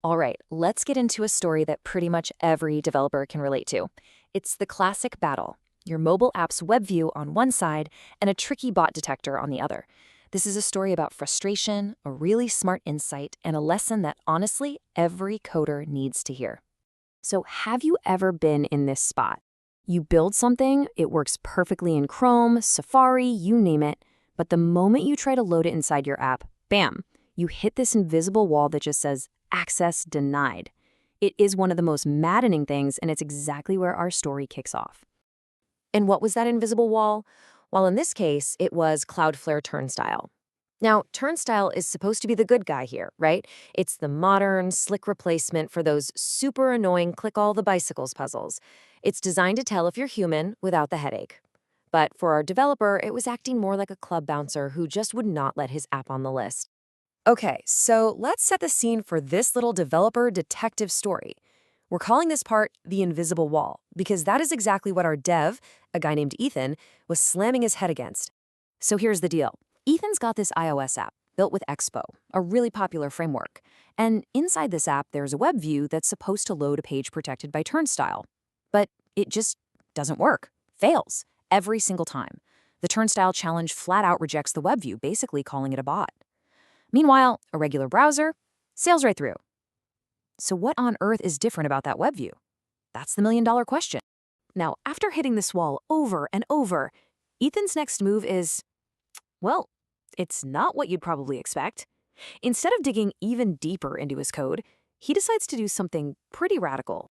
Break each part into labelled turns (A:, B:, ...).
A: All right, let's get into a story that pretty much every developer can relate to. It's the classic battle: your mobile app's web view on one side and a tricky bot detector on the other. This is a story about frustration, a really smart insight, and a lesson that honestly every coder needs to hear. So, have you ever been in this spot? You build something, it works perfectly in Chrome, Safari, you name it, but the moment you try to load it inside your app, bam, you hit this invisible wall that just says access denied. It is one of the most maddening things, and it's exactly where our story kicks off. And what was that invisible wall? Well, in this case, it was Cloudflare Turnstile. Now, Turnstile is supposed to be the good guy here, right? It's the modern, slick replacement for those super annoying click all the bicycles puzzles. It's designed to tell if you're human without the headache. But for our developer, it was acting more like a club bouncer who just would not let his app on the list. Okay, so let's set the scene for this little developer detective story. We're calling this part the invisible wall, because that is exactly what our dev, a guy named Ethan, was slamming his head against. So here's the deal. Ethan's got this iOS app built with Expo, a really popular framework. And inside this app, there's a web view that's supposed to load a page protected by Turnstile. But it just doesn't work. Fails. Every single time. The Turnstile challenge flat out rejects the web view, basically calling it a bot. Meanwhile, a regular browser sails right through. So what on earth is different about that web view? That's the million-dollar question. Now, after hitting this wall over and over, Ethan's next move is, well, it's not what you'd probably expect. Instead of digging even deeper into his code, he decides to do something pretty radical.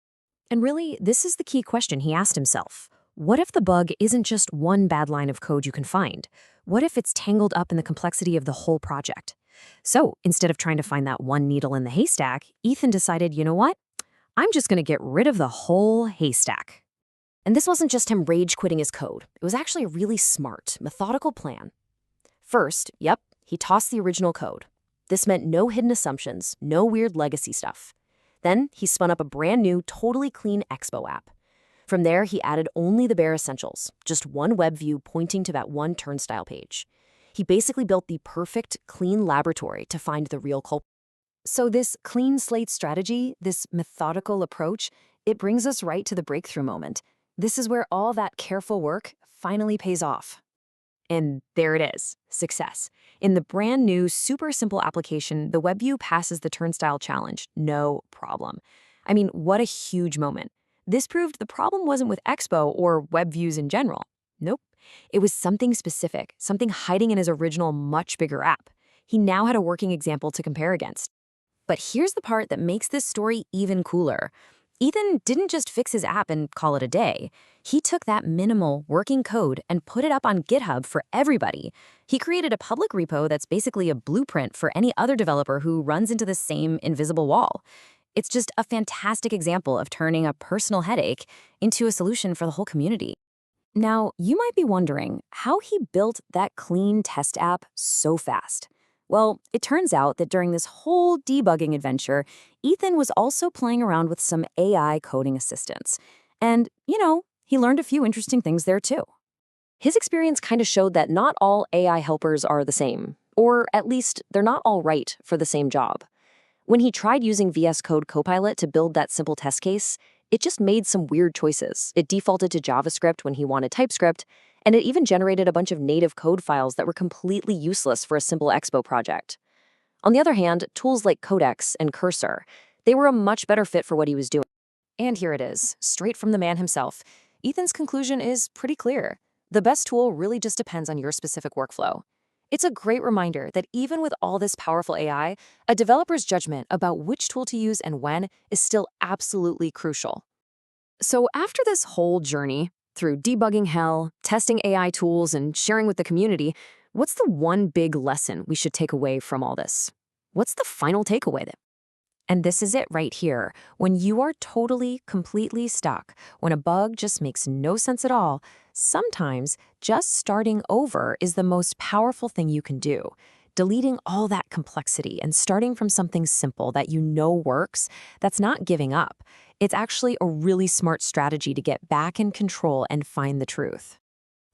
A: And really, this is the key question he asked himself. What if the bug isn't just one bad line of code you can find? What if it's tangled up in the complexity of the whole project? So instead of trying to find that one needle in the haystack, Ethan decided, you know what? I'm just going to get rid of the whole haystack. And this wasn't just him rage quitting his code. It was actually a really smart, methodical plan. First, he tossed the original code. This meant no hidden assumptions, no weird legacy stuff. Then he spun up a brand new, totally clean Expo app. From there, he added only the bare essentials, just one web view pointing to that one Turnstile page. He basically built the perfect, clean laboratory to find the real culprit. So this clean slate strategy, this methodical approach, it brings us right to the breakthrough moment. This is where all that careful work finally pays off. And there it is, success. In the brand new, super simple application, the web view passes the Turnstile challenge, no problem. I mean, what a huge moment. This proved the problem wasn't with Expo or web views in general. Nope. It was something specific, something hiding in his original, much bigger app. He now had a working example to compare against. But here's the part that makes this story even cooler. Ethan didn't just fix his app and call it a day. He took that minimal, working code and put it up on GitHub for everybody. He created a public repo that's basically a blueprint for any other developer who runs into the same invisible wall. It's just a fantastic example of turning a personal headache into a solution for the whole community. Now, you might be wondering how he built that clean test app so fast. Well, it turns out that during this whole debugging adventure, Ethan was also playing around with some AI coding assistants. And, he learned a few interesting things there too. His experience kind of showed that not all AI helpers are the same, or at least they're not all right for the same job. When he tried using VS Code Copilot to build that simple test case, it just made some weird choices. It defaulted to JavaScript when he wanted TypeScript, and it even generated a bunch of native code files that were completely useless for a simple Expo project. On the other hand, tools like Codex and Cursor, they were a much better fit for what he was doing. And here it is, straight from the man himself. Ethan's conclusion is pretty clear. The best tool really just depends on your specific workflow. It's a great reminder that even with all this powerful AI, a developer's judgment about which tool to use and when is still absolutely crucial. So after this whole journey, through debugging hell, testing AI tools, and sharing with the community, what's the one big lesson we should take away from all this? What's the final takeaway? And this is it right here. When you are totally, completely stuck, when a bug just makes no sense at all, sometimes just starting over is the most powerful thing you can do. Deleting all that complexity and starting from something simple that you know works, that's not giving up. It's actually a really smart strategy to get back in control and find the truth.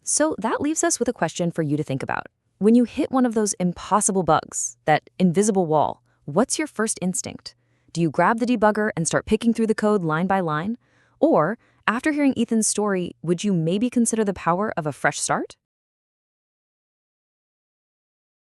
A: So that leaves us with a question for you to think about. When you hit one of those impossible bugs, that invisible wall, what's your first instinct? Do you grab the debugger and start picking through the code line by line? Or, after hearing Ethan's story, would you maybe consider the power of a fresh start?